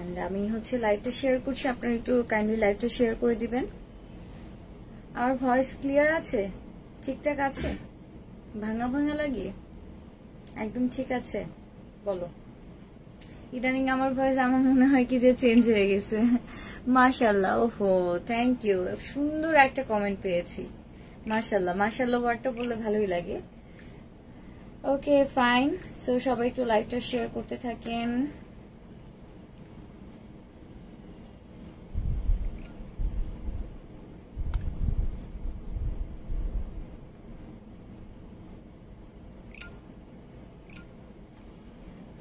And আমি হচ্ছে লাইভটা শেয়ার করছি, আপনারা একটু কাইন্ডলি লাইভটা শেয়ার করে দিবেন। আমার ভয়েস ক্লিয়ার আছে, ঠিকঠাক আছে, ভাঙা ভাঙা লাগে, একদম ঠিক আছে? বলো। ইদানিং আমার ভয়েস আমার মনে হয় কি যে চেঞ্জ হয়ে গেছে। মাশাআল্লাহ, ওহো থ্যাংক ইউ, সুন্দর একটা কমেন্ট পেয়েছি। মাশাআল্লাহ, মাশাআল্লাহ ওয়ার্ডটা বললে ভালোই লাগে। ওকে ফাইন, সো সবাই একটু লাইভটা শেয়ার করতে থাকেন।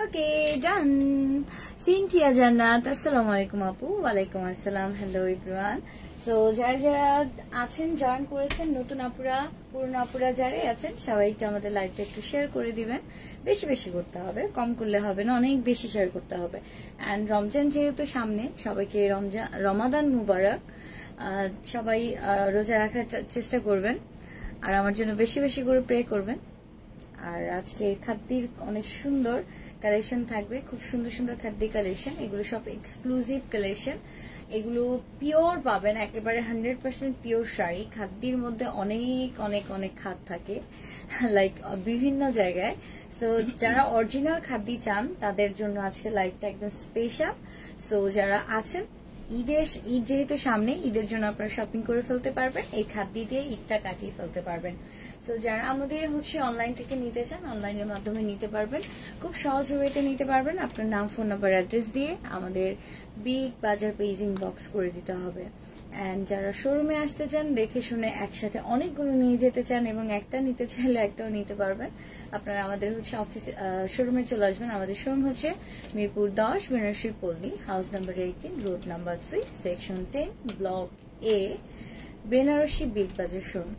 ওকে ডান। সিনথিয়া জান্নাত, আসসালামু আলাইকুম আপু। ওয়ালাইকুম আসসালাম, হ্যালো এভরিওয়ান। সো যারা যারা আছেন, জয়েন করেছেন, নতুন আপুরা, পুরনো আপুরা যারা আছেন, সবাই একটু আমাদের লাইভটা একটু শেয়ার করে দিবেন। বেশি বেশি করতে হবে, কম করলে হবে না, অনেক বেশি শেয়ার করতে হবে। অ্যান্ড রমজান যেহেতু সামনে, সবাইকে রমাদান মুবারক। সবাই রোজা রাখার চেষ্টা করবেন, আর আমার জন্য বেশি বেশি করে প্রে করবেন। আর আজকে খাদ্যের অনেক সুন্দর কালেকশন থাকবে, খুব সুন্দর সুন্দর খাদ্য কালেকশন, এগুলো সব এক্সক্লুসিভ কালেকশন, এগুলো পিওর পাবেন, একেবারে 100% পিওর শাড়ি। খাদ্যের মধ্যে অনেক অনেক অনেক খাদ থাকে, লাইক বিভিন্ন জায়গায়। সো যারা অরিজিনাল খাদ্য চান তাদের জন্য আজকে লাইভটা একদম স্পেশাল। সো যারা আছেন, ঈদ যেহেতু সামনে, ঈদের জন্য আপনারা শপিং করে ফেলতে পারবেন, এই খাদ্য দিয়ে ঈদটা কাটিয়ে ফেলতে পারবেন। সো যারা আমাদের হচ্ছে অনলাইন থেকে নিতে চান, অনলাইনের মাধ্যমে নিতে পারবেন, খুব সহজ ওয়েতে নিতে পারবেন। আপনার নাম, ফোন নাম্বার, অ্যাড্রেস দিয়ে আমাদের বিগ বাজার পেজ ইনবক্স করে দিতে হবে। অ্যান্ড যারা শোরুমে আসতে চান, দেখে শুনে একসাথে অনেকগুলো নিয়ে যেতে চান এবং একটা নিতে চাইলে একটাও নিতে পারবেন, আপনারা আমাদের হচ্ছে অফিসে শোরুমে চলে আসবেন। আমাদের শোরুম হচ্ছে Mirpur 10, Benarasi Palli, house number 18, road number 3, section 10, block A, Benarasi big Bazaar showroom.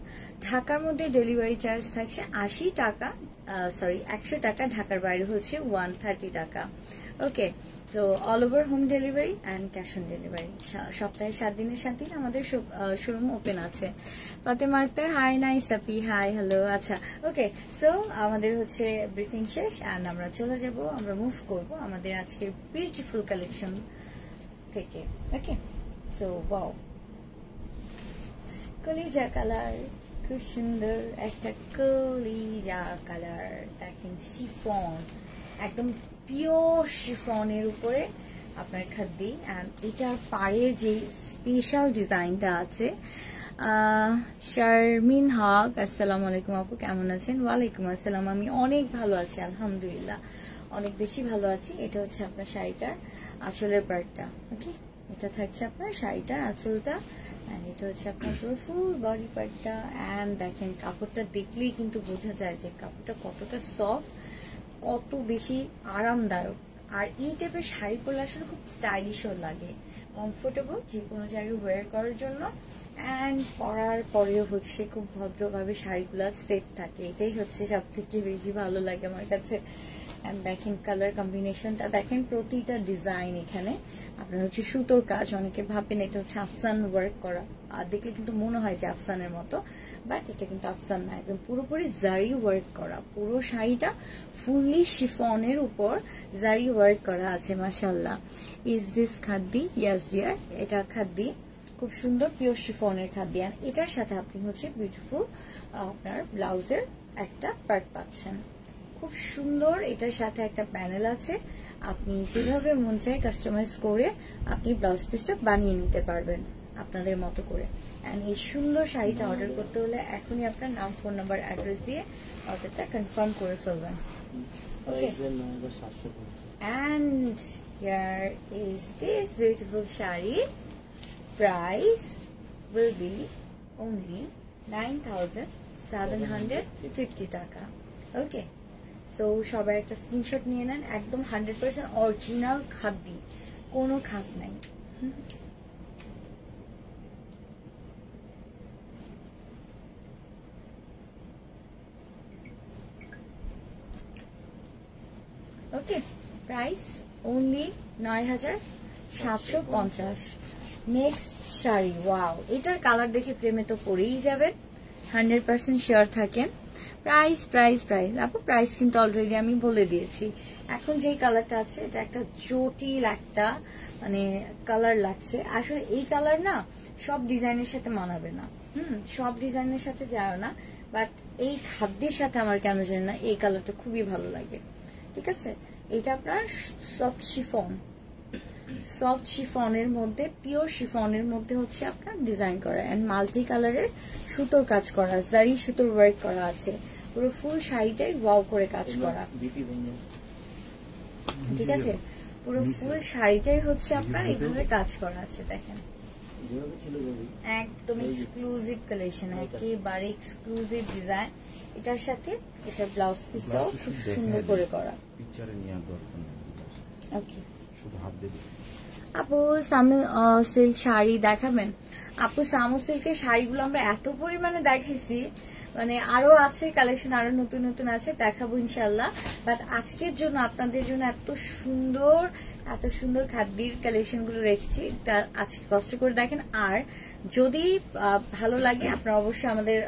ঢাকার মধ্যে ডেলিভারি চার্জ থাকছে 80 টাকা, 100 টাকা। ঢাকার বাইরে হচ্ছে 130 টাকা। Okay, so all over home delivery and cash on delivery. সপ্তাহে 7 দিনের 7 দিন আমাদের শোরুম ওপেন আছে। ফাতেমা আক্তার, হাই নাইস আপি, হাই হ্যালো। আচ্ছা, ওকে, সো আমাদের হচ্ছে ব্রিফিং শেষ অ্যান্ড আমরা চলে যাব, আমরা মুভ করব আমাদের আজকের বিউটিফুল কালেকশন থেকে। ওকে, সো ওয়াও, কলিজা কালার, খুব সুন্দর একটা কলিজা কালার। দেখেন শিফন, একদম পিওর শিফনের উপরে আপনার খাদ্য। অ্যান্ড এটার পাড়ের যে স্পেশাল ডিজাইনটা আছে। শারমিন হক, আসসালামু আলাইকুম আপু, কেমন আছেন? ওয়ালাইকুম আসসালাম, আমি অনেক ভালো আছি আলহামদুলিল্লাহ, অনেক বেশি ভালো আছি। এটা হচ্ছে আপনার শাড়িটার আঁচলের পার্টটা। ওকে, এটা থাকছে আপনার শাড়িটার আঁচলটা, অ্যান্ড এটা হচ্ছে আপনার পুরো ফুল বডি পার্টটা। অ্যান্ড দেখেন কাপড়টা দেখলেই কিন্তু বোঝা যায় যে কাপড়টা কতটা সফট, কত বেশি আরামদায়ক। আর এই টাইপের শাড়ি পরলে আসলে খুব স্টাইলিশও লাগে, কমফোর্টেবল, যে কোনো জায়গায় ওয়্যার করার জন্য। অ্যান্ড পরার পরেও হচ্ছে খুব ভদ্রভাবে শাড়িগুলো সেট থাকে, এটাই হচ্ছে সব থেকে বেশি ভালো লাগে আমার কাছে। অ্যান্ড দেখেন কালার কম্বিনেশনটা, দেখেন প্রতিটা ডিজাইন এখানে আপনার হচ্ছে সুতোর কাজ। অনেকে ভাবেন এটা হচ্ছে আফসান ওয়ার্ক করা, আর দেখলে কিন্তু মনে হয় যে আফসানের মতো, বাট এটা কিন্তু আফসান না, একদম পুরোপুরি জারি ওয়ার্ক করা। পুরো শাড়িটা ফুললি শিফনের উপর জারি ওয়ার্ক করা আছে। মাশাআল্লাহ, is this khadi? Yes dear, এটা খাদ্দি, খুব সুন্দর পিওর শিফনের খাদ্য। এটার সাথে আপনি হচ্ছে বিউটিফুল আপনার ব্লাউজের একটা পার্ট পাচ্ছেন, খুব সুন্দর। এটার সাথে একটা প্যানেল আছে, আপনি যেভাবে মন চায় কাস্টমাইজ করে আপনি ব্লাউজ পিসটা বানিয়ে নিতে পারবেন আপনাদের মতো করে। এন্ড এই সুন্দর শাড়িটা অর্ডার করতে হলে এখনই আপনার নাম, ফোন নাম্বার, অ্যাড্রেস দিয়ে অর্ডারটা কনফার্ম করে ফেলবেন। ওকে, and here is this beautiful shari. Price will be only 9,750 টাকা। ওকে, সো সবাই একটা স্ক্রিনশট নিয়ে নেন, একদম 100% অরিজিনাল খাদ্য, কোনো খাদ নাই। Okay, price only 9,750। Next sari, wow, এটার কালার দেখে প্রেমে তো পড়েই যাবেন, 100% শিওর থাকেন। প্রাইস প্রাইস প্রাইস আপু প্রাইস কিন্তু অলরেডি আমি বলে দিয়েছি। এখন যেই কালারটা আছে এটা একটা জটিল একটা মানে কালার লাগছে। আসলে এই কালার না সব ডিজাইনের সাথে মানাবে না, সব ডিজাইনের সাথে যায় না, বাট এই খাদ্যের সাথে আমার কেন জানি না এই কালারটা খুবই ভালো লাগে। ঠিক আছে, এটা আপনার সফট শিফন, সফট শিফনের মধ্যে, পিওর শিফনের মধ্যে হচ্ছে আপনার ডিজাইন করা এন্ড মাল্টি কালারের সুতোর কাজ করা, জারি সুতোর ওয়ার্ক করা আছে, পুরো ফুল শাড়িটাই ওয়াও করে কাজ করা। ঠিক আছে, পুরো ফুল শাড়িটাই হচ্ছে আপনার এইভাবে কাজ করা আছে। দেখেন একদম এক্সক্লুসিভ কালেকশন, একেবারে এক্সক্লুসিভ ডিজাইন। এটার সাথে এটা ব্লাউজ পিসটাও খুব সুন্দর করে করা। ওকে আপু সামু সিল্ক শাড়ি দেখাবেন? আপু সামু সিল্কের শাড়িগুলো আমরা এত পরিমাণে দেখাইছি, মানে আরো আছে কালেকশন, আরো নতুন নতুন আছে, দেখাবো ইনশাল্লাহ। বাট আজকের জন্য আপনাদের জন্য এত সুন্দর খাদ্যের কালেকশন গুলো রেখেছি, এটা আজকে কষ্ট করে দেখেন। আর যদি ভালো লাগে আপনারা অবশ্যই আমাদের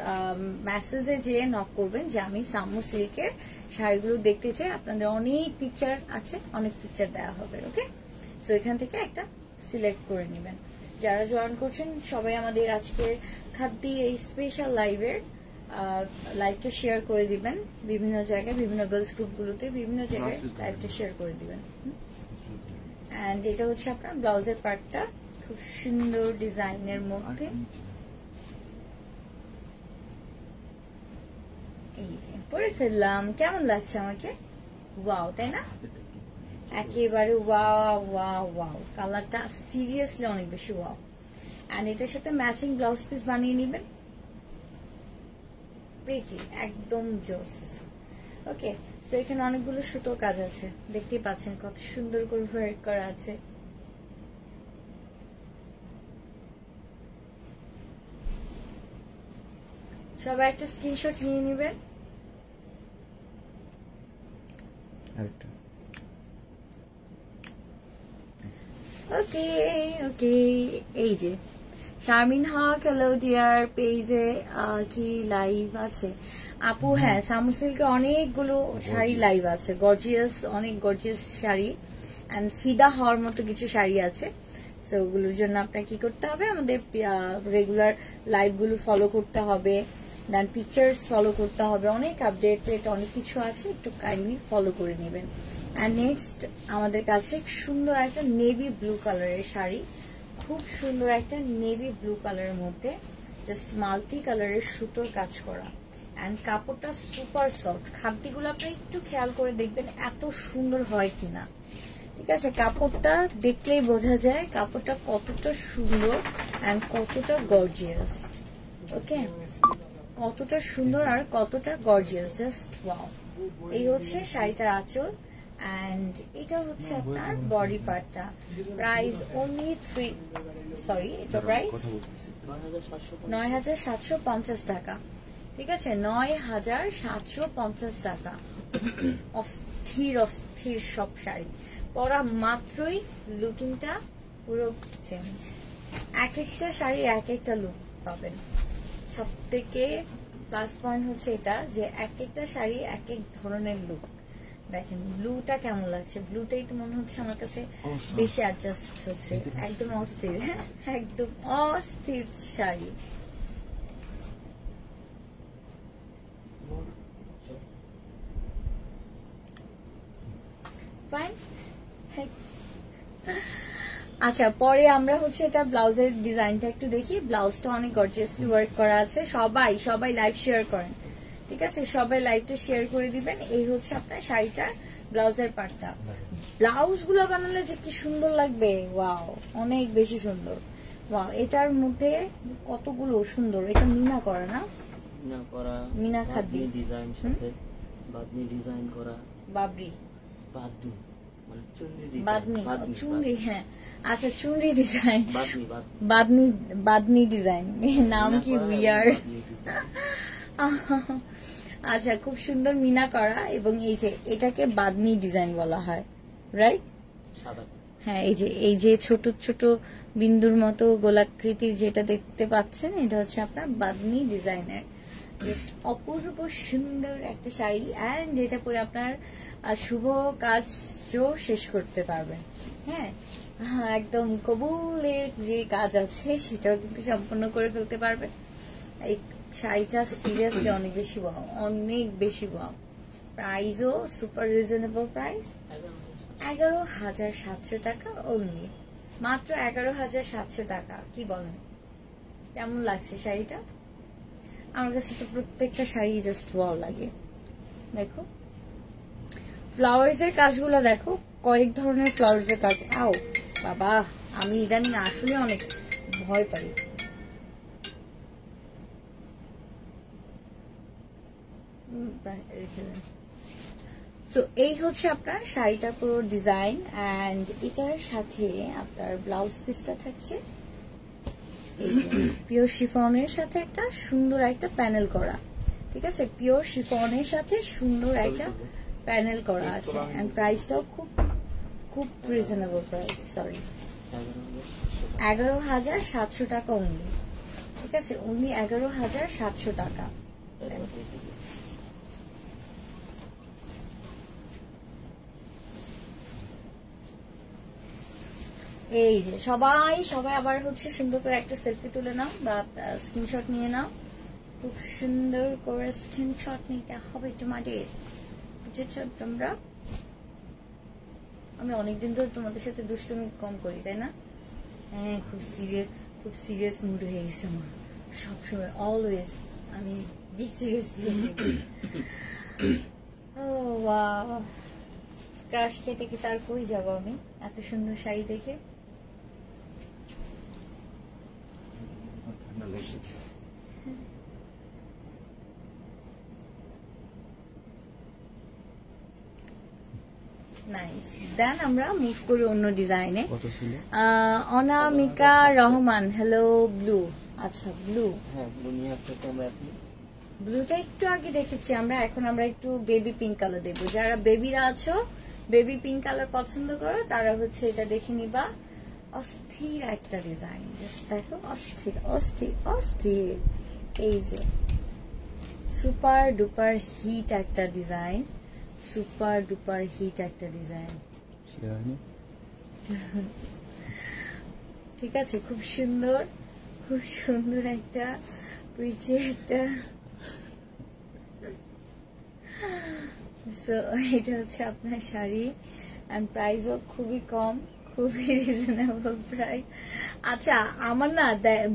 মেসেজে যেয়ে নক করবেন যে আমি সামু সিল্কের শাড়িগুলো দেখতে চাই। আপনাদের অনেক পিকচার আছে, অনেক পিকচার দেওয়া হবে। ওকে, তো এখান থেকে একটা সিলেক্ট করে নেবেন। যারা জয়েন করছেন সবাই আমাদের আজকের খাদ্যের এই স্পেশাল লাইভটা শেয়ার করে দিবেন বিভিন্ন জায়গায়, বিভিন্ন গার্লস গ্রুপগুলোতে, বিভিন্ন জায়গায় লাইভটা শেয়ার করে দিবেন। এন্ড এটা হচ্ছে আপনার ব্লাউজের পার্টটা, খুব সুন্দর ডিজাইনের মধ্যে। এই যে পরে ফেললাম, কেমন লাগছে আমাকে? ওয়াও, তাই না? একেবারে ওয়াও ওয়াও ওয়াও, কালারটা সিরিয়াসলি অনেক বেশি ওয়াও। এন্ড এটার সাথে ম্যাচিং ব্লাউজ পিস বানিয়ে নেবেন, প্রিটি একদম জোস। ওকে, তো এখানে অনেকগুলো সুতোর কাজ আছে, দেখতেই পাচ্ছেন কত সুন্দর করে ওয়ার্ক করা আছে। সবাই একটা স্ক্রিনশট নিয়ে নেবেন। ওকে ওকে, এই যে শারমিন হক, হ্যালো ডিয়ার, পেজে কি লাইভ আছে আপু? হ্যাঁ, সামু সিল্কের অনেকগুলো শাড়ি লাইভ আছে, গর্জিয়াস, অনেক গর্জিয়াস শাড়ি এন্ড ফিদা হওয়ার মতো কিছু শাড়ি আছে। তো ওগুলোর জন্য আপনার কি করতে হবে, আমাদের রেগুলার লাইভ গুলো ফলো করতে হবে, দেন পিকচার্স ফলো করতে হবে, অনেক আপডেটেড অনেক কিছু আছে, একটু কাইন্ডলি ফলো করে নেবেন। এন্ড নেক্সট আমাদের কাছে সুন্দর একটা নেভি ব্লু কালারের শাড়ি, খুব সুন্দর একটা নেভি ব্লু কালারের মধ্যে জাস্ট মাল্টি কালারের সুতোর কাজ করা এন্ড কাপড়টা সুপার সফট। খাদ্যগুলো আপনি একটু খেয়াল করে দেখবেন এত সুন্দর হয় কিনা। ঠিক আছে, কাপড়টা দেখলেই বোঝা যায় কাপড়টা কতটা সুন্দর এন্ড কতটা গর্জিয়াস। ওকে, কতটা সুন্দর আর কতটা গর্জিয়াস, জাস্ট ওয়াও। এই হচ্ছে শাড়িটার আঁচল এন্ড এটা হচ্ছে আপনার বডি পার্টটা। প্রাইস অনলি এটা প্রাইস ৯,৭৫০ টাকা। ঠিক আছে, ৯,৭৫০ টাকা। অস্থির অস্থির সব শাড়ি পরা মাত্রই লুকিংটা পুরো চেঞ্জ। এক একটা শাড়ি এক একটা লুক পাবেন। সব থেকে প্লাস পয়েন্ট হচ্ছে এটা যে এক একটা শাড়ি এক এক ধরনের লুক। দেখেন ব্লুটা কেমন লাগছে, ব্লুটাই তো মনে হচ্ছে আমার কাছে বেশি অ্যাডজাস্ট হচ্ছে। একদম অস্থির, একদম অস্থির শাড়ি। ফাইন। আচ্ছা, পরে আমরা হচ্ছে এটা ব্লাউজের ডিজাইনটা একটু দেখি। ব্লাউজটা অনেক গর্জিয়াসলি ওয়ার্ক করা আছে। সবাই লাইভ শেয়ার করেন, ঠিক আছে? সবাই লাইভটা শেয়ার করে দিবেন। এই হচ্ছে আপনার শাড়িটার ব্লাউজের পার্টটা। ব্লাউজ গুলো বানালে যে কি সুন্দর লাগবে, ওয়াও, অনেক বেশি সুন্দর। ওয়াও, এটার মধ্যে কতগুলো সুন্দর, এটা মিনা করা না, মিনা খাদ্য ডিজাইন সাথে বাদনি ডিজাইন করা, বাবরি বাদনি মানে চুনরি, হ্যাঁ আচ্ছা, চুনরি ডিজাইন, বাদনি ডিজাইন, নাম কি উইয়ার্ড। আচ্ছা, খুব সুন্দর মিনা করা এবং এই যে এটাকে বাদনি ডিজাইন বলা হয়, রাইট? হ্যাঁ, এই যে ছোট ছোট বিন্দুর মতো গোলাকৃতির যেটা দেখতে পাচ্ছেন, এটা হচ্ছে আপনার বাদনি ডিজাইনের। জাস্ট অপূর্ব সুন্দর একটা শাড়ি, অ্যান্ড এটা পরে আপনার শুভ কাজও শেষ করতে পারবেন। হ্যাঁ, একদম কবুলের যে কাজ আছে সেটাও কিন্তু সম্পন্ন করে ফেলতে পারবেন। এই শাড়িটা সিরিয়াসলি অনেক বেশি ওয়াও, অনেক বেশি ওয়াও। প্রাইসও সুপার রিজনেবল প্রাইস, 11,700 টাকা অনলি, মাত্র 11,700 টাকা। কি বলেন, কেমন লাগছে শাড়িটা? আমার কাছে তো প্রত্যেকটা শাড়ি জাস্ট ওয়াও লাগে। দেখো ফ্লাওয়ার্স এর কাজগুলো দেখো, কয়েক ধরনের ফ্লাওয়ার্স এর কাজ। আও বাবা, আমি ইদানিং আসলে অনেক ভয় পাই। তো এই হচ্ছে আপনার শাড়িটার পুরো ডিজাইন, অ্যান্ড এটার সাথে আপনার ব্লাউজ পিসটা থাকছে পিওর শিফনের সাথে একটা সুন্দর একটা প্যানেল করা। ঠিক আছে, পিওর শিফনের সাথে সুন্দর একটা প্যানেল করা আছে, এন্ড প্রাইসটাও খুব খুব রিজনেবল প্রাইস। সরি, 11,700 টাকা অনলি। ঠিক আছে, অনলি 11,700 টাকা। এই যে সবাই সবাই আবার হচ্ছে সুন্দর করে একটা সেলফি তুলে নাও বা স্ক্রিনশট নিয়ে নাও। খুব সুন্দর করে স্ক্রিনশট নিতে হবে তোমাদের, বুঝেছো তোমরা? আমি অনেকদিন ধরে তোমাদের সাথে দুষ্টুমি কম করি, তাই না? হ্যাঁ, খুব সিরিয়াস মুড হয়ে গেছে আমার সবসময়, অলওয়েজ আমি বি সিরিয়াস। ও ওয়াও, ক্রাশ খেতে কি তার কই যাবো আমি এত সুন্দর শাড়ি দেখে। নাইস, দেন আমরা মুভ করি অন্য ডিজাইনে। অনামিকা রহমান, হ্যালো ব্লু। আচ্ছা ব্লু, হ্যাঁ ব্লু নিয়ে আসতেছি আমরা এখন। ব্লুটা একটু আগে দেখেছি আমরা, এখন আমরা একটু বেবি পিঙ্ক কালার দেখবো। যারা বেবিরা আছো, বেবি পিঙ্ক কালার পছন্দ করো, তারা হচ্ছে এটা দেখে নিবা। অস্থির একটা ডিজাইন, জাস্ট দেখো, অস্থির অস্থির অস্থির। এই যে সুপার ডুপার হিট একটা ডিজাইন, সুপার ডুপার হিট একটা ডিজাইন। ঠিক আছে, খুব সুন্দর, খুব সুন্দর একটা প্রিটি একটা। সো এটা হচ্ছে আপনার শাড়ি, এন্ড প্রাইসও খুবই কম, খুবই রিজনেবল প্রাইস। আচ্ছা, আমার না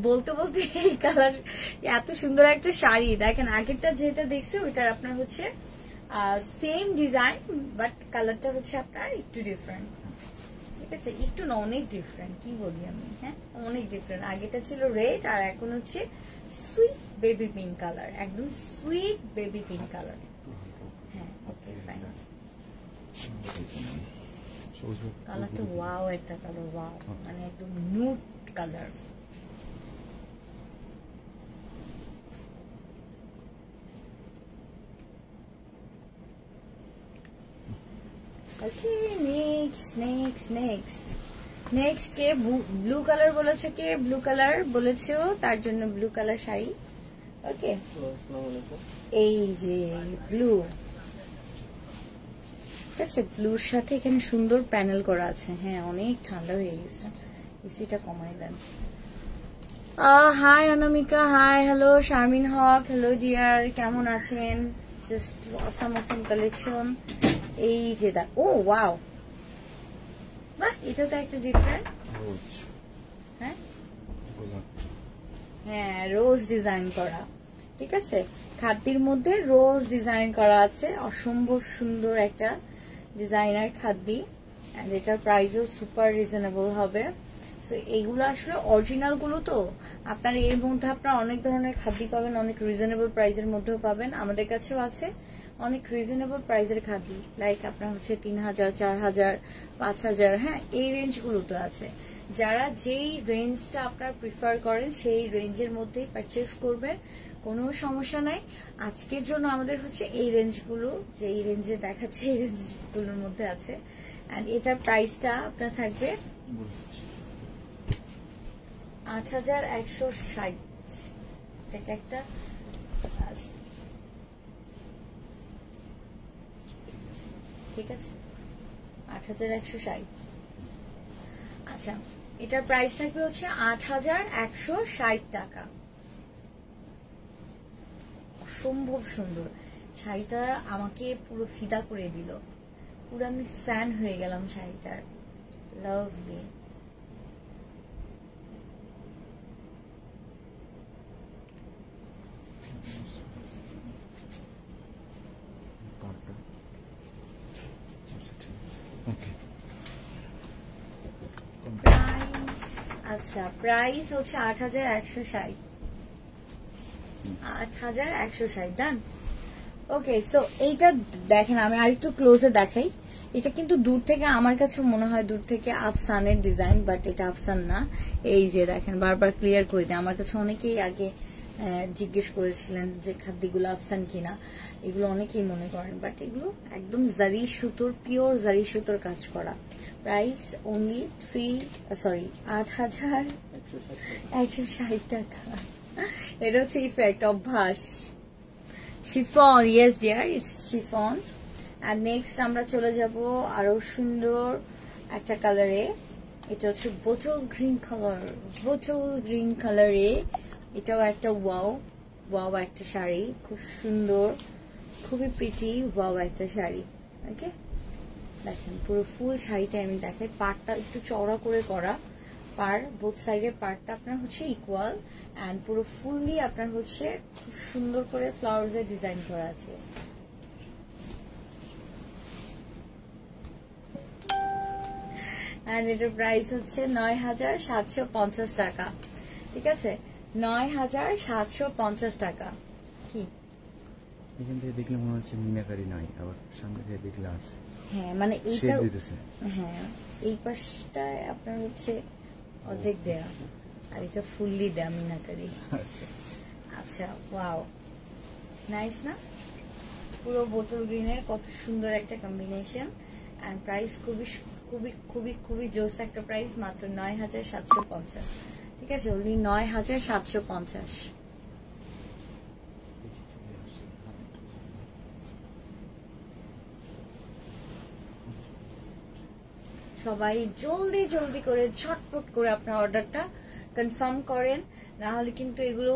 বলতে বলতে এই কালার, এত সুন্দর একটা শাড়ি দেখেন, আগেরটা যেটা দেখছি ওইটার আপনার হচ্ছে সেম ডিজাইন, বাট কালারটা হচ্ছে আপনার একটু ডিফারেন্ট। ঠিক আছে, একটু না, অনেক ডিফারেন্ট, কি বলি আমি, হ্যাঁ অনেক ডিফারেন্ট। আগেটা ছিল রেড, আর এখন হচ্ছে সুইট বেবি পিঙ্ক কালার, একদম সুইট বেবি পিঙ্ক কালার। হ্যাঁ ওকে ফাইন, কালারটা ওয়াও একটা কালার, ওয়াও, মানে একদম নুড কালার। ওকে, নেক্সট কে ব্লু কালার বলেছো, কে ব্লু কালার বলেছো, তার জন্য ব্লু কালার শাড়ি। ওকে, এই যে ব্লু, ঠিক আছে, ব্লুর সাথে এখানে সুন্দর প্যানেল করা আছে। হ্যাঁ, অনেক ঠান্ডা হয়ে গেছে, এসিটা কমাই দেন। হাই অনামিকা, হাই, হ্যালো শারমিন হক, হ্যালো ডিয়ার, কেমন আছেন? Just awesome collection. এই যে ও ওয়াও, বাহ, এটা তো একটা ডিফারেন্ট। হ্যাঁ হ্যাঁ, রোজ ডিজাইন করা, ঠিক আছে, খাদ্যের মধ্যে রোজ ডিজাইন করা আছে, অসম্ভব সুন্দর একটা ডিজাইনার খাদ্যি, এন্ড এটার প্রাইসও সুপার রিজনেবল হবে। তো এইগুলো আসলে অরিজিনাল গুলো, তো আপনার এর মধ্যে আপনার অনেক ধরনের খাদ্য পাবেন, অনেক রিজনেবল প্রাইসের মধ্যেও পাবেন। আমাদের কাছেও আছে অনেক রিজনেবল প্রাইসের খাদ্য, লাইক আপনার হচ্ছে 3,000, 4,000, 5,000, হ্যাঁ এই রেঞ্জ গুলো তো আছে। যারা যেই রেঞ্জটা আপনার প্রিফার করেন সেই রেঞ্জের মধ্যেই পারচেজ করবেন, কোনো সমস্যা নাই। আজকের জন্য আমাদের হচ্ছে এই রেঞ্জগুলো, যে এই রেঞ্জে দেখাচ্ছে এই রেঞ্জগুলোর মধ্যে আছে, এন্ড এটার প্রাইসটা আপনার থাকবে 8,160। এটা একটা ঠিক আছে, 8160। আচ্ছা, এটার প্রাইস থাকবে হচ্ছে 8160 টাকা। অসম্ভব সুন্দর শাড়িটা, আমাকে পুরো ফিদা করে দিল, পুরো আমি ফ্যান হয়ে গেলাম শাড়িটার। লাভলি। আচ্ছা, প্রাইস হচ্ছে 8160। 8160 ডান। ওকে, সো এইটা দেখেন, আমি আরেকটু ক্লোজে দেখাই। এটা কিন্তু দূর থেকে আমার কাছে মনে হয় দূর থেকে আফসানের ডিজাইন, বাট এটা আফসান না। এই যে দেখেন, বারবার ক্লিয়ার করে দেয়। আমার কাছে অনেকেই আগে জিজ্ঞেস করেছিলেন যে খাদ্যগুলো আফসান কিনা, এগুলো অনেকেই মনে করেন, বাট এগুলো একদম জারি সুতোর, পিওর জারি সুতোর কাজ করা। প্রাইস অনলি 8160 টাকা। এটা হচ্ছে ইফেক্ট, অভ্যাস। Chiffon, yes dear, it's chiffon. আর নেক্সট আমরা চলে যাব আরো সুন্দর একটা কালারে। এটা হচ্ছে bottle green colour, bottle green কালারে। এটাও একটা ওয়াও একটা শাড়ি, খুব সুন্দর, খুবই প্রিটি, ওয়াও একটা শাড়ি। ওকে, দেখেন পুরো ফুল শাড়িটা আমি দেখাই। পাড়টা একটু চওড়া করে করা, পার বোথ সাইডের পার্টটা আপনার হচ্ছে ইকুয়াল, এন্ড পুরো ফুললি আপনার হচ্ছে খুব সুন্দর করে ফ্লাওয়ার্স এর ডিজাইন করা আছে। এন্ড এটার প্রাইস হচ্ছে ৯৭৫০ টাকা। ঠিক আছে, ৯৭৫০ টাকা। কি এখান থেকে দেখলে মনে হচ্ছে মিনাকারি নাই, আবার সামনে থেকে দেখলে আছে। হ্যাঁ, মানে এইটা, হ্যাঁ এই পাশটায় আপনার হচ্ছে অর্ধেক দেয়া, আর এটা ফুললি দেয়া মিনাকারি। আচ্ছা, ওয়াও, নাইস না? পুরো বোটল গ্রিনের কত সুন্দর একটা কম্বিনেশন। এন্ড প্রাইস খুবই খুবই খুবই খুবই জোস একটা প্রাইস, মাত্র ৯৭৫০। ঠিক আছে, অনলি ৯৭৫০। সবাই জলদি জলদি করে ঝটপট করে আপনার অর্ডারটা কনফার্ম করেন, না হলে কিন্তু এগুলো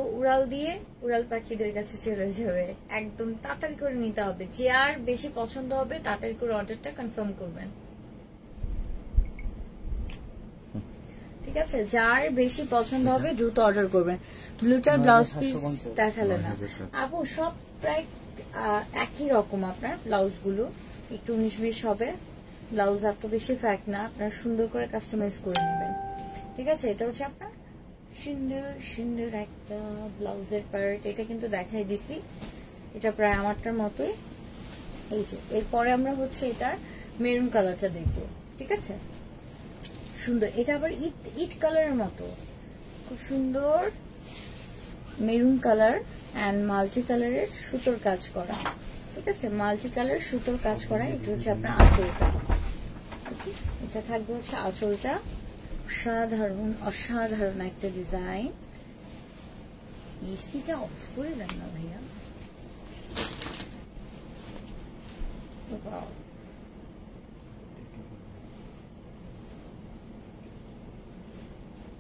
উড়াল পাখিদের কাছে চলে যাবে। একদম তাড়াতাড়ি করে নিতে হবে, যে আর বেশি পছন্দ হবে তাড়াতাড়ি করে অর্ডারটা কনফার্ম করবেন। ঠিক আছে, যার বেশি পছন্দ হবে দ্রুত অর্ডার করবেন। ব্লুটার ব্লাউজ পিস দেখালে না আপু, সব প্রায় একই রকম। আপনার ব্লাউজ গুলো একটু 19-20 হবে, ব্লাউজ এত বেশি ফ্যাক্ট না, আপনারা সুন্দর করে কাস্টমাইজ করে নেবেন। ঠিক আছে, এটা হচ্ছে আপনার সুন্দর সুন্দর একটা ব্লাউজের পার্ট। এটা কিন্তু দেখাই দিছি, এটা প্রায় আমারটার মতোই। এই যে এরপরে আমরা হচ্ছে এটার মেরুন কালারটা দেখবো। ঠিক আছে, সুন্দর, এটা আবার ইট কালারের মতো, খুব সুন্দর মেরুন কালার এন্ড মাল্টি কালারের সুতোর কাজ করা। ঠিক আছে, মাল্টি কালার সুতোর কাজ করা। এটা হচ্ছে আপনার আঁচলটা। এটা থাকবে হচ্ছে আঁচলটা, অসাধারণ অসাধারণ একটা ডিজাইন। এসিটা অফ করে দেন না ভাইয়া।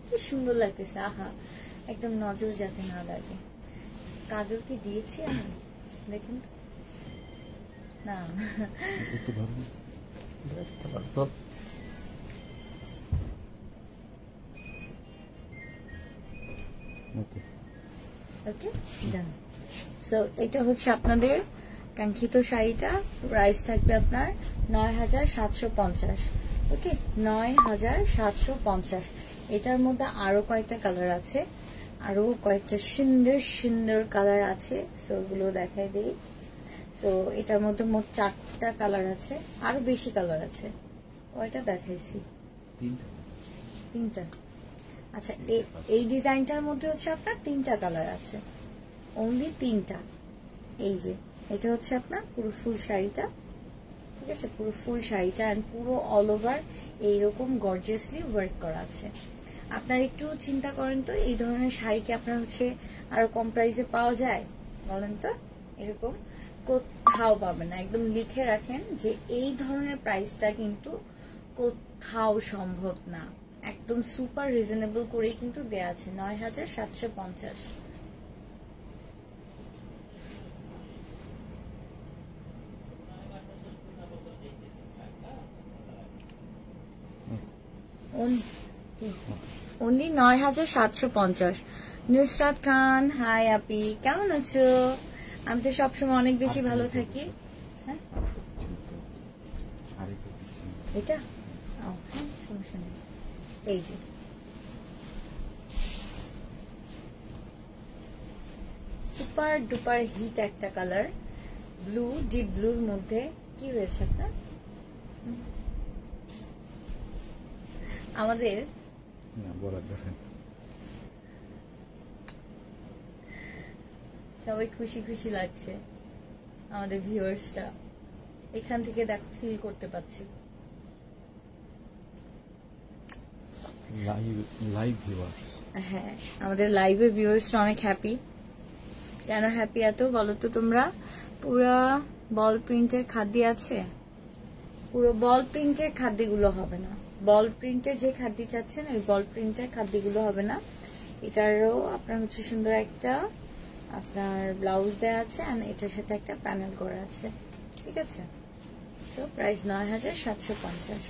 কি সুন্দর লাগতেছে, আহা, একদম নজর যাতে না লাগে। কাজল কি দিয়েছি আমি, দেখুন না। ওকে, ডান। সো এটা হচ্ছে আপনাদের কাঙ্ক্ষিত শাড়িটা। প্রাইস থাকবে আপনার ৯৭৫০। ওকে, ৯৭৫০। এটার মধ্যে আরো কয়েকটা কালার আছে, আরো কয়েকটা সুন্দর সুন্দর কালার আছে। সো ওগুলো দেখাই দিই। তো এটার মধ্যে মোট 4টা কালার আছে, আরো বেশি কালার আছে। কয়টা দেখাইছি? 3টা। আচ্ছা, এই ডিজাইনটার মধ্যে হচ্ছে আপনার 3টা কালার আছে, অনলি 3টা। এই যে এটা হচ্ছে আপনার পুরো ফুল শাড়িটা। ঠিক আছে, পুরো ফুল শাড়িটা এন্ড পুরো অল ওভার এইরকম গর্জিয়াসলি ওয়ার্ক করা আছে। আপনার একটু চিন্তা করেন তো, এই ধরনের শাড়ি কি আপনার হচ্ছে আরো কম প্রাইসে পাওয়া যায়? বলেন তো? এরকম কোথাও পাবেন না। একদম লিখে রাখেন যে এই ধরনের প্রাইসটা কিন্তু কোথাও সম্ভব না। একদম সুপার রিজনেবল করেই কিন্তু দেয়া আছে ৯,৭৫০। অনলি ৯,৭৫০। নুসরাত খান, হাই আপি, কেমন আছো? আমি তো সবসময় অনেক বেশি ভালো থাকি। হ্যাঁ এটা সমস্যা নেই। এই যে সুপার ডুপার হিট একটা কালার, ব্লু, ডিপ ব্লুর মধ্যে। কি হয়েছে আপনার? আমাদের সবাই খুশি খুশি লাগছে, আমাদের ভিউয়ার্সটা এখান থেকে দেখো ফিল করতে পাচ্ছি। লাইভ ভিউয়ার্স, হ্যাঁ আমাদের লাইভের ভিউয়ার্সরা অনেক হ্যাপি। কেন হ্যাপি এত বলো তো তোমরা? পুরা বল প্রিন্টের খাদ্য আছে, পুরো বল প্রিন্টের খাদ্যগুলো হবে না। বল প্রিন্টের যে খাদ্য চাচ্ছেন ওই বল প্রিন্টের খাদ্যগুলো হবে না। এটারও আপনার হচ্ছে সুন্দর একটা আপনার ব্লাউজ দেওয়া আছে, আর এটার সাথে একটা প্যানেল করা আছে, ঠিক আছে? সো প্রাইস ৯,৭৫০।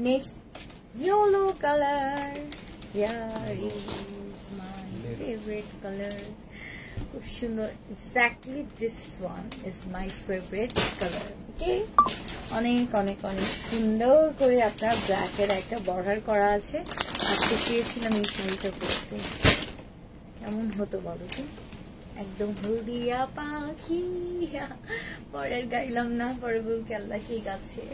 Next yellow colour, here is my favourite colour. খুব সুন্দর, exactly this one is my favourite colour. Okay, অনেক অনেক অনেক সুন্দর করে আপনার ব্ল্যাকের একটা বর্ডার করা আছে। আজকে চেয়েছিলাম এই শাড়িটা পরতে, কেমন হতো বলো তো? একদম হলদিয়া পাখি, পরের গাইলাম না, পরে বলকে আল্লাহ কি গাছে।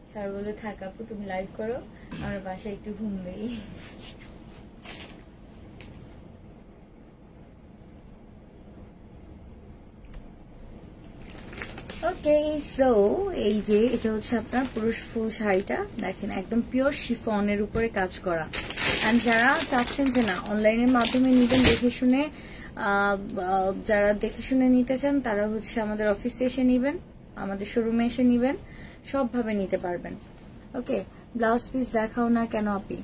সবাই বলে থাক আপু তুমি লাইভ করো, আমার বাসায় একটু ঘুমবেই। ওকে, সো এই যে এটা হচ্ছে আপনার পুরুষ ফুল শাড়িটা, দেখেন একদম পিওর শিফনের উপরে কাজ করা। এন্ড যারা চাচ্ছেন যে না অনলাইনের মাধ্যমে নিবেন, দেখে শুনে, যারা দেখে শুনে নিতে চান তারা হচ্ছে আমাদের অফিসে এসে নিবেন, আমাদের শোরুমে এসে নিবেন, সবভাবে নিতে পারবেন। ওকে, ব্লাউজ পিস দেখাও না কেন আপি?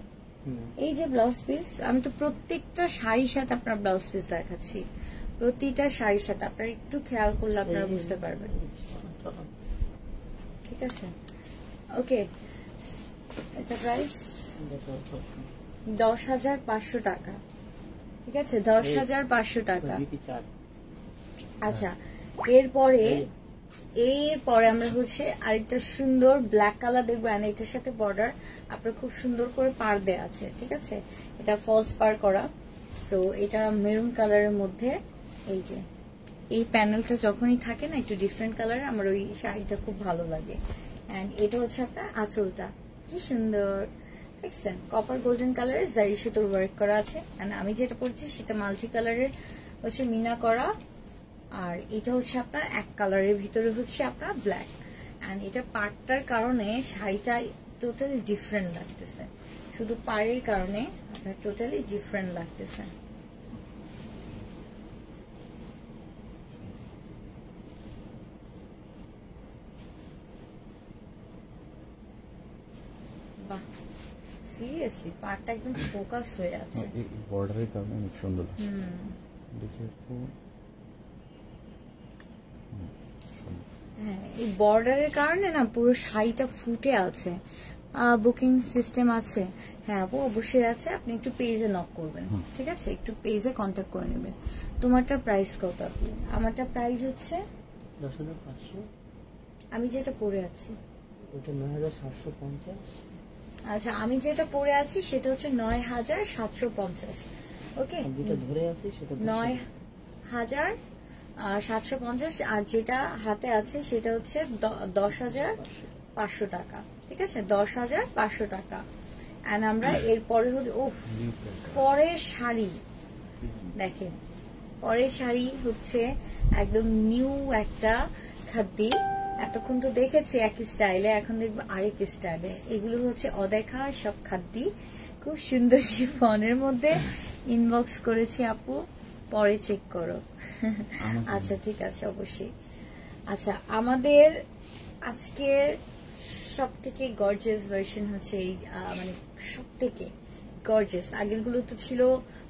এই যে ব্লাউজ পিস, আমি তো প্রত্যেকটা শাড়ির সাথে আপনার ব্লাউজ পিস দেখাচ্ছি, প্রতিটা শাড়ির সাথে। আপনারা একটু খেয়াল করলে আপনারা বুঝতে পারবেন, ঠিক আছে? ওকে, এটা প্রাইস 10,500 টাকা, ঠিক আছে? 10,500 টাকা। আচ্ছা, এরপরে আমরা হচ্ছে আরেকটা সুন্দর ব্ল্যাক কালার দেখবো, আর এটার সাথে বর্ডার আপনার খুব সুন্দর করে পার দেয়া আছে, ঠিক আছে? এটা ফলস পার করা। সো এটা মেরুন কালারের মধ্যে, এই যে এই প্যানেলটা যখনই থাকে না একটু ডিফারেন্ট কালারের, আমার ওই শাড়িটা খুব ভালো লাগে। এন্ড এটা হচ্ছে আপনার আঁচলটা, কি সুন্দর দেখছেন, কপার গোল্ডেন কালারের জারি সুতোর ওয়ার্ক করা আছে। এন্ড আমি যেটা পরছি সেটা মাল্টি কালারের হচ্ছে মিনা করা, আর এটা হচ্ছে আপনার এক কালারের ভিতরে হচ্ছে আপনার ব্ল্যাক। এন্ড এটা পাড়টার কারণে শাড়িটা টোটালি ডিফারেন্ট লাগতেছে, শুধু পাড়ের কারণে আপনার টোটালি ডিফারেন্ট লাগতেছে। বাহ, সিরিয়াসলি পাড়টা একদম ফোকাস হয়ে আছে, এই বর্ডারের কারণে অনেক সুন্দর দেখে। হ্যাঁ, এই বর্ডারের কারণে না পুরো শাড়িটা ফুটে আছে। বুকিং সিস্টেম আছে? হ্যাঁ আপু অবশ্যই আছে, আপনি একটু পেজে নক করবেন, ঠিক আছে? একটু পেজে কন্ট্যাক্ট করে নেবেন। তোমারটা প্রাইস কত আপু? আমারটা প্রাইস হচ্ছে 10,500। আমি যেটা পরে আছি ওটা 9,750। আচ্ছা, আমি যেটা পরে আছি সেটা হচ্ছে 9,750। ওকে, যেটা ধরে আছি সেটা 9,750, আর যেটা হাতে আছে সেটা হচ্ছে 10,500 টাকা, ঠিক আছে? 10,500 টাকা। এন্ড আমরা এরপরে হচ্ছে পরের শাড়ি দেখেন, পরের শাড়ি হচ্ছে একদম নিউ একটা খাদ্য। এতক্ষণ তো দেখেছি এক স্টাইলে, এখন দেখবো আরেক স্টাইলে। এগুলো হচ্ছে অদেখা সব খাদ্য, খুব সুন্দর শিফনের মধ্যে ইনবক্স করেছি আপু, পরে চেক করো। আমাকে আচ্ছা ঠিক আছে, অবশ্যই। আচ্ছা, আমাদের আজকের সব থেকে গর্জিয়াস ভার্সন হচ্ছে এই, মানে সব থেকে গর্জিয়াস। আগের গুলো তো ছিল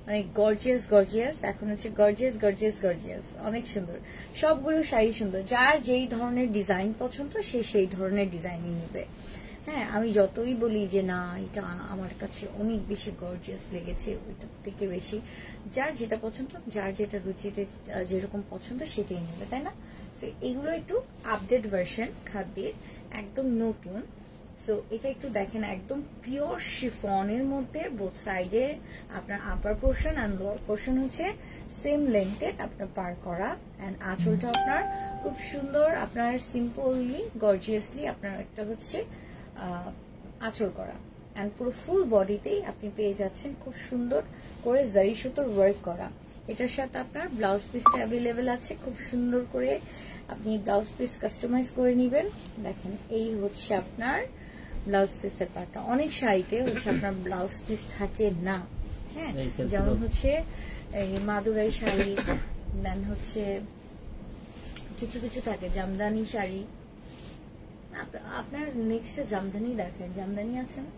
মানে গর্জিয়াস গর্জিয়াস, এখন হচ্ছে গর্জিয়াস গর্জিয়াস গর্জিয়াস। অনেক সুন্দর, সবগুলো শাড়ি সুন্দর। যার যেই ধরনের ডিজাইন পছন্দ সে সেই ধরনের ডিজাইনই নেবে। হ্যাঁ, আমি যতই বলি যে না এটা আমার কাছে অনেক বেশি গর্জিয়াস লেগেছে, ওইটার থেকে বেশি যার যেটা পছন্দ, যার যেটা রুচিতে যেরকম পছন্দ সেটাই নেবে, তাই না? সো এগুলো একটু আপডেট ভার্সন খাদ্যের, একদম নতুন। সো এটা একটু দেখেন, একদম পিওর শিফনের মধ্যে বোথ সাইডে আপনার আপার পোর্শন অ্যান্ড লোয়ার পোর্শন হচ্ছে সেম লেন্থের আপনার পার করা, অ্যান্ড আঁচলটা আপনার খুব সুন্দর, আপনার সিম্পলি গর্জিয়াসলি আপনার একটা হচ্ছে আঁচল করা, অ্যান্ড পুরো ফুল বডিতেই আপনি পেয়ে যাচ্ছেন খুব সুন্দর করে জারি সুতোর ওয়ার্ক করা। এটার সাথে আপনার ব্লাউজ পিসটা অ্যাভেলেবেল আছে, খুব সুন্দর করে আপনি ব্লাউজ পিস কাস্টমাইজ করে নেবেন। দেখেন এই হচ্ছে আপনার ব্লাউজ পিসের পার্টটা। অনেক শাড়িতে হচ্ছে আপনার ব্লাউজ পিস থাকে না, হ্যাঁ, যেমন হচ্ছে এই মাদুরাই শাড়ি, দেন হচ্ছে কিছু কিছু থাকে জামদানি শাড়ি। আপনার নেক্সট জামদানি দেখেন, জামদানি আছে না,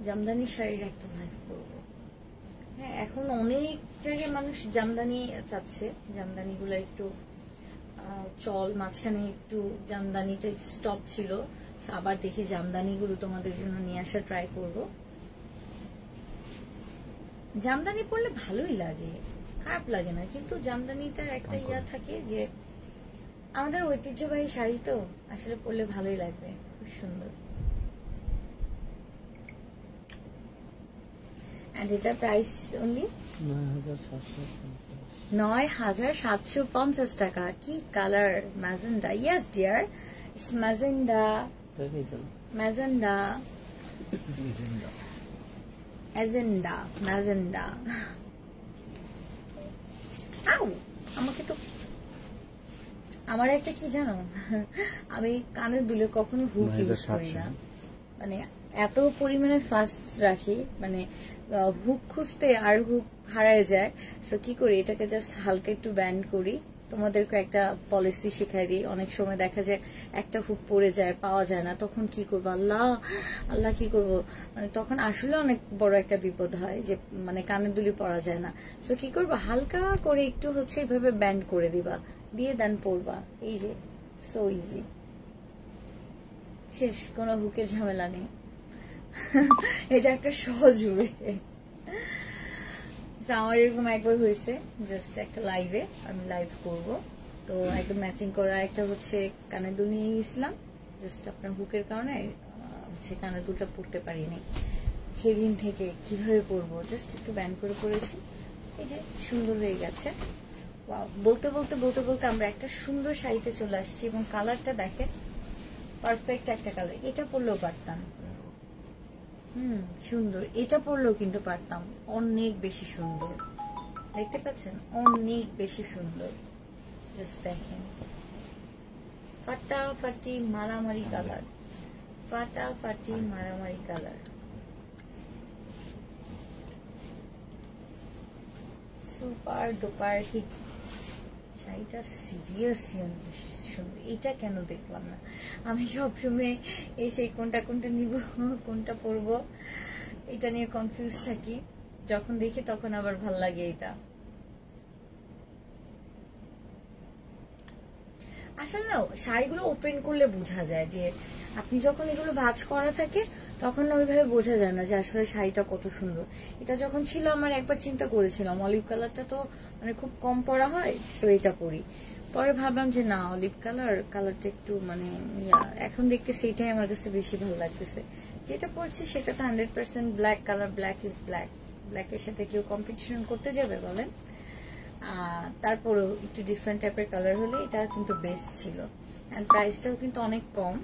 জামদানি শাড়ির একটা লাইভ করবো। হ্যাঁ, এখন অনেক জায়গায় মানুষ জামদানি চাচ্ছে, জামদানি গুলো একটু চল, মাঝখানে একটু জামদানিটা স্টপ ছিল, আবার দেখি জামদানি গুলো তোমাদের জন্য নিয়ে আসা ট্রাই করব। জামদানি পরলে ভালোই লাগে, খারাপ লাগে না, কিন্তু জামদানিটার একটা ইয়া থাকে যে আমাদের ঐতিহ্যবাহী শাড়ি তো আসলে পরলে ভালোই লাগবে, খুব সুন্দর। এন্ড এটার প্রাইস অনলি 9,750 টাকা। কি colour? Magenta. Yes dear, it's magenta, magenta, agenda, magenta. আউ, আমাকে তো, আমার একটা কি জানো, আমি কানের দুলে কখনো হুক ইউজ করি না, মানে এত পরিমাণে ফাস্ট রাখি, মানে হুক খুঁজতে আর হুক হারায় যায়। তো কি করি, এটাকে জাস্ট হালকা একটু ব্যান্ড করি। তোমাদেরকে একটা পলিসি শেখাই দিই, অনেক সময় দেখা যায় একটা হুক পড়ে যায়, পাওয়া যায় না, তখন কি করবো, আল্লাহ আল্লাহ কি করব, মানে তখন আসলে অনেক বড় একটা বিপদ হয় যে মানে কানের দুলি পরা যায় না। তো কি করবো, হালকা করে একটু হচ্ছে এইভাবে ব্যান্ড করে দিবা, দিয়ে দেন পরবা, এই যে সো ইজি, শেষ, কোনো হুকের ঝামেলা নেই। এটা একটা সহজ ওয়ে। আমার এরকম একবার হয়েছে, জাস্ট একটা লাইভে, আমি লাইভ করব তো একদম ম্যাচিং করা একটা হচ্ছে কানের দুল নিয়ে গেছিলাম, জাস্ট আপনার হুকের কারণে হচ্ছে কানের দুলটা পরতে পারিনি। সেদিন থেকে কিভাবে পরবো, জাস্ট একটু ব্যান্ড করে পরেছি, এই যে সুন্দর হয়ে গেছে। বলতে বলতে বলতে বলতে আমরা একটা সুন্দর শাড়িতে চলে আসছি, এবং কালারটা দেখেন পারফেক্ট একটা কালার। এটা পরলেও পারতাম, সুন্দর, এটা পরলেও কিন্তু পারতাম, অনেক বেশি সুন্দর, দেখতে পাচ্ছেন, অনেক বেশি সুন্দর। জাস্ট দেখেন, ফাটাফাটি মারামারি কালার, ফাটাফাটি মারামারি কালার, সুপার ডুপার হিট। শাড়িটা সিরিয়াসলি অনেক বেশি সুন্দর। এটা কেন দেখলাম না, আমি সবসময় এসে কোনটা কোনটা নিব, কোনটা পরবো, এটা নিয়ে কনফিউজ থাকি। যখন দেখি তখন আবার ভাল লাগে এটা। আসলে না, শাড়িগুলো ওপেন করলে বোঝা যায় যে আপনি যখন এগুলো ভাঁজ করা থাকে তখন না ওইভাবে বোঝা যায় না যে আসলে শাড়িটা কত সুন্দর। এটা যখন ছিল আমার একবার চিন্তা করেছিলাম অলিভ কালারটা তো মানে খুব কম পরা হয়, সো এটা পরি। পরে ভাবলাম যে না, অলিভ কালারটা একটু মানে এখন দেখতে সেইটাই আমার কাছে বেশি ভালো লাগতেছে। যেটা পরছি সেটা তো 100% black colour, black is black, ব্ল্যাকের সাথে কেউ কম্পিটিশন করতে যাবে বলেন? তারপরেও একটু ডিফারেন্ট টাইপের কালার হলে এটা কিন্তু বেস্ট ছিল, এন্ড প্রাইসটাও কিন্তু অনেক কম।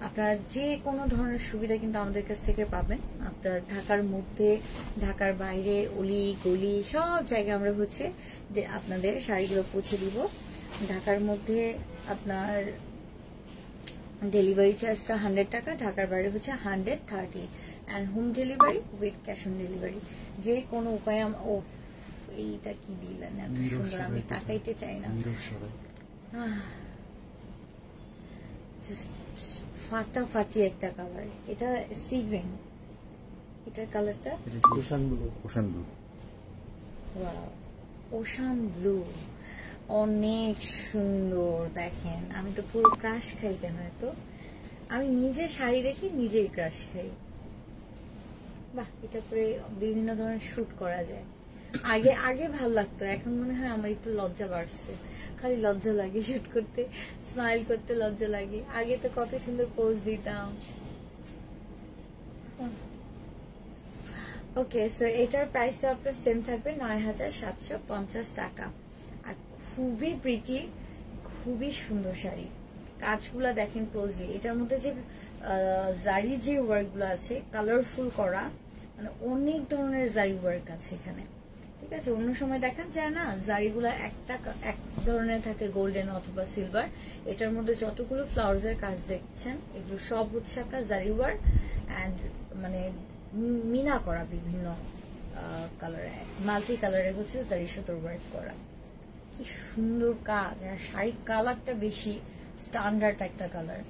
আপনারা যে কোনো ধরনের সুবিধা কিন্তু আমাদের কাছ থেকে পাবেন। আপনার ঢাকার মধ্যে, ঢাকার বাইরে, অলি গলি সব জায়গায় আমরা হচ্ছে যে আপনাদের শাড়িগুলো পৌঁছে দিব। ঢাকার মধ্যে আপনার ডেলিভারি চার্জটা 100 টাকা, ঢাকার বাইরে হচ্ছে 130, and home delivery with cash on delivery. যে কোনো উপায়ে এইটা কি দিলেন এত সুন্দর, আমি তাকাইতে চাই না। ফাটাফাটি একটা কালার, এটা সি গ্রিন, এটার কালারটা ocean blue. Ocean blue, ocean blue, অনেক সুন্দর। দেখেন আমি তো পুরো ক্রাশ খাইতে হয়, তো আমি নিজে শাড়ি দেখি নিজেই ক্রাশ খাই। বাহ, এটা পরে বিভিন্ন ধরনের শুট করা যায়। আগে আগে ভাল লাগতো, এখন মনে হয় আমার একটু লজ্জা বাড়ছে, খালি লজ্জা লাগে শুট করতে, স্মাইল করতে লজ্জা লাগে। আগে তো কত সুন্দর পোজ দিতাম। ওকে, সো এটার প্রাইসটা আপনার সেম থাকবে ৯,৭৫০ টাকা। আর খুবই প্রিটি, খুবই সুন্দর শাড়ি। কাজগুলা দেখেন ক্লোজলি, এটার মধ্যে যে জারি যে ওয়ার্ক গুলো আছে কালারফুল করা, মানে অনেক ধরনের জারি ওয়ার্ক আছে এখানে, ঠিক আছে। অন্য সময় দেখা যায় না জারিগুলা এক ধরনের থাকে, গোল্ডেন অথবা সিলভার। এটার মধ্যে যতগুলো ফ্লাওয়ার্সের কাজ দেখছেন এগুলো সব হচ্ছে আপনার জারি ওয়ার্ক অ্যান্ড মানে মিনা করা, বিভিন্ন কালারে, মাল্টি কালারে হচ্ছে জারি সুতোর ওয়ার্ক করা। কি সুন্দর কাজ, আর শাড়ির কালারটা বেশি স্ট্যান্ডার্ড একটা কালার।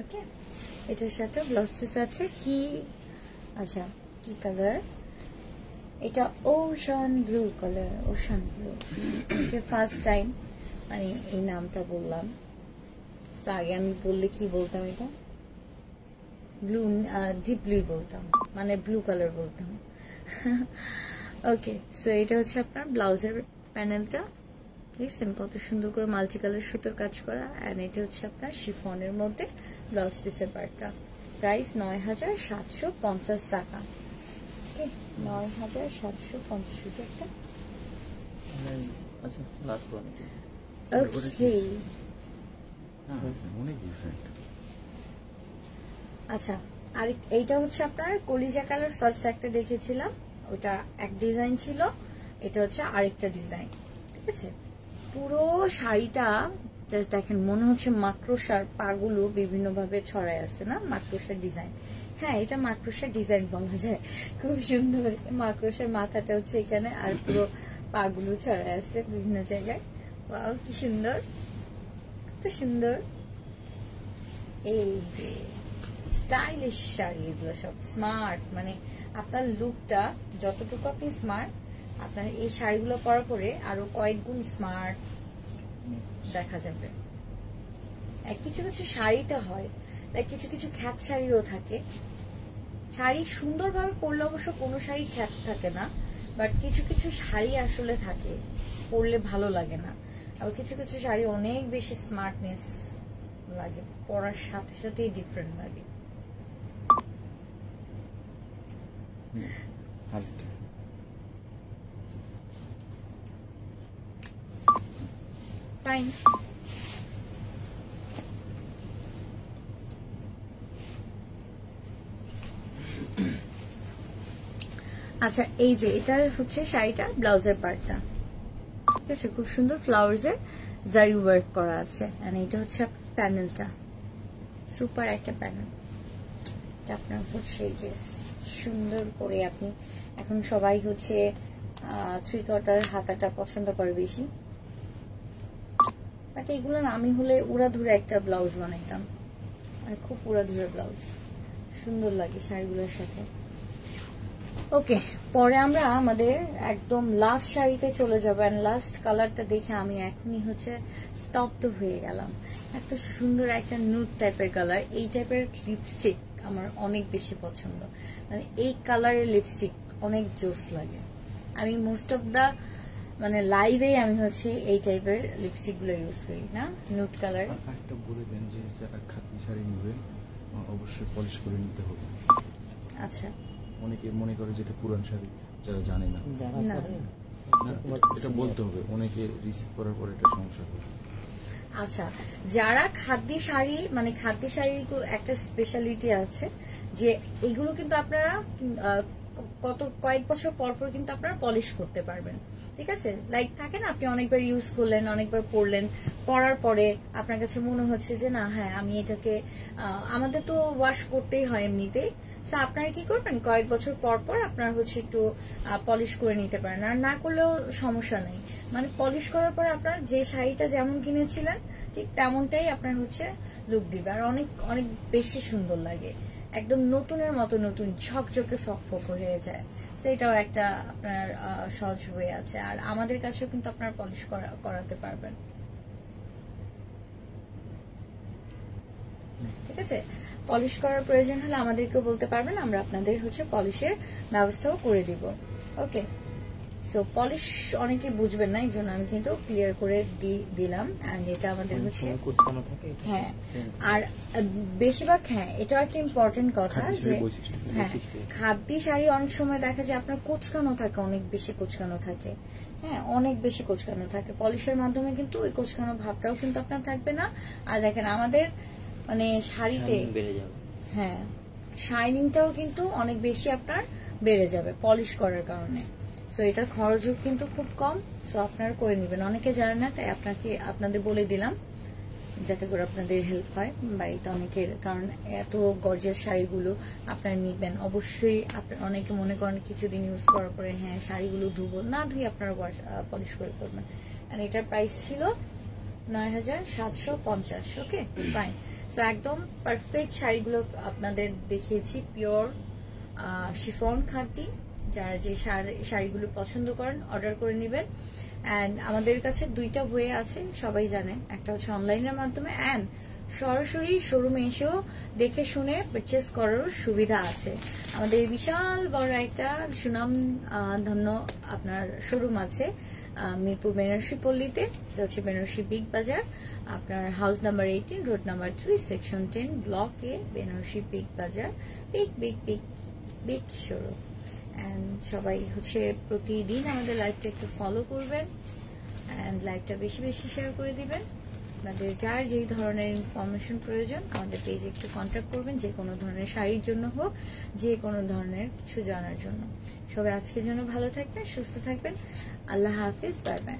ওকে, এটার সাথে ব্লাউজ পিস আছে কি, আচ্ছা কি কালার এটা? Ocean blue colour, ocean blue. আজকে ফার্স্ট টাইম মানে এই নামটা বললাম, তো আগে আমি বললে কি বলতাম, এটা ব্লু, ডিপ ব্লু বলতাম, মানে ব্লু কালার বলতাম। ওকে, সো এটা হচ্ছে আপনার ব্লাউজের প্যানেলটা, দেখছেন কত সুন্দর করে মাল্টি কালার সুতোর কাজ করা। এন্ড এটা হচ্ছে আপনার শিফনের মধ্যে ব্লাউজ পিসের পার্টটা। প্রাইস ৯,৭৫০ টাকা। ওকে, ৯,৭৫০ টাকা। আচ্ছা, লাস্ট ওয়ান। ওকে, অনেক ডিফারেন্ট। আচ্ছা, আর এইটা হচ্ছে আপনার কলিজা কালার, ফার্স্ট একটা দেখেছিলাম, ওটা এক ডিজাইন ছিল, এটা হচ্ছে আরেকটা ডিজাইন, ঠিক আছে। পুরো শাড়িটা জাস্ট দেখেন, মনে হচ্ছে মাকড়সার পাগুলো বিভিন্ন ভাবে ছড়ায় আছে না, মাকড়সার ডিজাইন। হ্যাঁ, এটা মাকড়সার ডিজাইন বলা যায়, খুব সুন্দর। মাকড়সার মাথাটা হচ্ছে এখানে, আর পুরো পাগুলো ছড়ায় আছে বিভিন্ন জায়গায়। ওয়াও, কি সুন্দর, কত সুন্দর। এই যে স্টাইলিশ শাড়ি, এগুলো সব স্মার্ট, মানে আপনার লুকটা যতটুকু আপনি স্মার্ট, আপনার এই শাড়িগুলো পরার পরে আরো কয়েক গুণ স্মার্ট দেখা যাবে। কিছু কিছু শাড়িতে হয়, কিছু কিছু খ্যাত শাড়িও থাকে। শাড়ি সুন্দরভাবে পরলে অবশ্য কোনো শাড়ি খ্যাত থাকে না, বাট কিছু কিছু শাড়ি আসলে থাকে পরলে ভালো লাগে না। আবার কিছু কিছু শাড়ি অনেক বেশি স্মার্টনেস লাগে, পরার সাথে সাথেই ডিফারেন্ট লাগে। ফাইন। আচ্ছা, এই যে এটা হচ্ছে শাড়িটা, ব্লাউজের পার্টটা, ঠিক আছে, খুব সুন্দর ফ্লাওয়ার্সের জারি ওয়ার্ক করা আছে। আর এটা হচ্ছে প্যানেলটা, সুপার একটা প্যানেল। এটা আপনার হচ্ছে এই যে সুন্দর করে আপনি, এখন সবাই হচ্ছে 3 কোয়ার্টার হাতাটা পছন্দ করে বেশি, বাট এগুলো না আমি হলে উড়াধুরা একটা ব্লাউজ বানাইতাম, মানে খুব উড়াধুরা ব্লাউজ, সুন্দর লাগে শাড়িগুলোর সাথে। ওকে, পরে আমরা আমাদের একদম লাস্ট শাড়িতে চলে যাবো। এন্ড লাস্ট কালারটা দেখে আমি এখনই হচ্ছে স্তব্ধ হয়ে গেলাম, এত সুন্দর একটা নুড টাইপের কালার। এই টাইপের লিপস্টিক আমার অনেক বেশি পছন্দ, মানে এই কালারের লিপস্টিক অনেক জোস লাগে। আমি মোস্ট অফ দা মানে লাইভে আমি হচ্ছে এই টাইপের লিপস্টিক গুলো ইউজ করি, না নুড কালার। একটা বলে দেন যে যারা খাদি শাড়ি নেবে অবশ্যই পলিশ করে নিতে হবে। আচ্ছা, অনেকে মনে করে যেটা পুরান শাড়ি, যারা জানে না, এটা বলতে হবে, অনেকে রিসিভ করার পর এটা সমস্যা হবে। আচ্ছা, যারা খাদি শাড়ি, মানে খাদি শাড়ির একটা স্পেশালিটি আছে যে এগুলো কিন্তু আপনারা কয়েক বছর পর পর কিন্তু আপনারা পলিশ করতে পারবেন। ঠিক আছে, লাইক থাকে না, আপনি অনেকবার ইউজ করলেন, অনেকবার পরলেন, পরার পরে আপনার কাছে মনে হচ্ছে যে না হ্যাঁ আমি এটাকে, আমাদের তো ওয়াশ করতেই হয় এমনিতেই, সো আপনারা কি করবেন কয়েক বছর পর পর আপনারা হচ্ছে একটু পলিশ করে নিতে পারেন। আর না করলেও সমস্যা নেই, মানে পলিশ করার পরে আপনার যে শাড়িটা যেমন কিনেছিলেন ঠিক তেমনটাই আপনার হচ্ছে লুক দিবে, আর অনেক অনেক বেশি সুন্দর লাগে, একদম নতুনের মতো নতুন ঝকঝকে ফকফক হয়ে যায়। সেটাও একটা আপনার সহজ হয়ে আছে। আর আমাদের কাছেও কিন্তু আপনারা পলিশ করাতে পারবেন। ঠিক আছে, পলিশ করার প্রয়োজন হলে আমাদেরকেও বলতে পারবেন, আমরা আপনাদের হচ্ছে পলিশের ব্যবস্থাও করে দিব। ওকে, সো পলিশ অনেকে বুঝবেন না, এই জন্য আমি কিন্তু ক্লিয়ার করে দিলাম। এন্ড এটা আমাদের হচ্ছে হ্যাঁ, আর বেশিরভাগ হ্যাঁ এটাও একটা ইম্পর্টেন্ট কথা যে হ্যাঁ খাদ্যি শাড়ি অনেক সময় দেখা যায় আপনার কোচকানো থাকে, অনেক বেশি কোচকানো থাকে, হ্যাঁ অনেক বেশি কোচকানো থাকে। পলিশের মাধ্যমে কিন্তু ওই কোচকানো ভাবটাও কিন্তু আপনার থাকবে না। আর দেখেন আমাদের মানে শাড়িতে হ্যাঁ শাইনিংটাও কিন্তু অনেক বেশি আপনার বেড়ে যাবে পলিশ করার কারণে। সো এটার খরচও কিন্তু খুব কম, সো আপনারা করে নেবেন। অনেকে জানেন না, তাই আপনাদের বলে দিলাম যাতে করে আপনাদের হেল্প হয় বাড়িতে অনেকের, কারণ এত গর্জিয়াস শাড়িগুলো আপনারা নিবেন অবশ্যই। অনেকে মনে করেন কিছুদিন ইউজ করার পরে হ্যাঁ শাড়িগুলো ধুবো না, ধুয়ে আপনারা পলিশ করে ফেলবেন। আর এটার প্রাইস ছিল ৯৭৫০। ওকে ফাইন, তো একদম পারফেক্ট শাড়িগুলো আপনাদের দেখিয়েছি, পিওর শিফন খাদি। যারা যে শাড়িগুলো পছন্দ করেন অর্ডার করে নেবেন। অ্যান্ড আমাদের কাছে দুইটা ওয়ে আছে, সবাই জানেন, একটা হচ্ছে অনলাইনের মাধ্যমে, অ্যান্ড সরাসরি শোরুমে এসেও দেখে শুনে পারচেস করার সুবিধা আছে। আমাদের বিশাল বড় একটা সুনাম ধন্য আপনার শোরুম আছে মিরপুর বেনারসি পল্লীতে, এটা হচ্ছে বেনারসি বিগ বাজার, আপনার house number 18, road number 3, section 10, block A, Benarasi big Bazaar, big showroom. And সবাই হচ্ছে প্রতিদিন আমাদের লাইভটা একটু ফলো করবেন অ্যান্ড লাইভটা বেশি বেশি শেয়ার করে দিবেন। আপনাদের যার যেই ধরনের ইনফরমেশন প্রয়োজন আমাদের পেজে একটু কন্ট্যাক্ট করবেন, যে কোনো ধরনের শাড়ির জন্য হোক, যে কোনো ধরনের কিছু জানার জন্য। সবাই আজকের জন্য ভালো থাকবেন, সুস্থ থাকবেন। আল্লাহ হাফিজ, বাই বাই।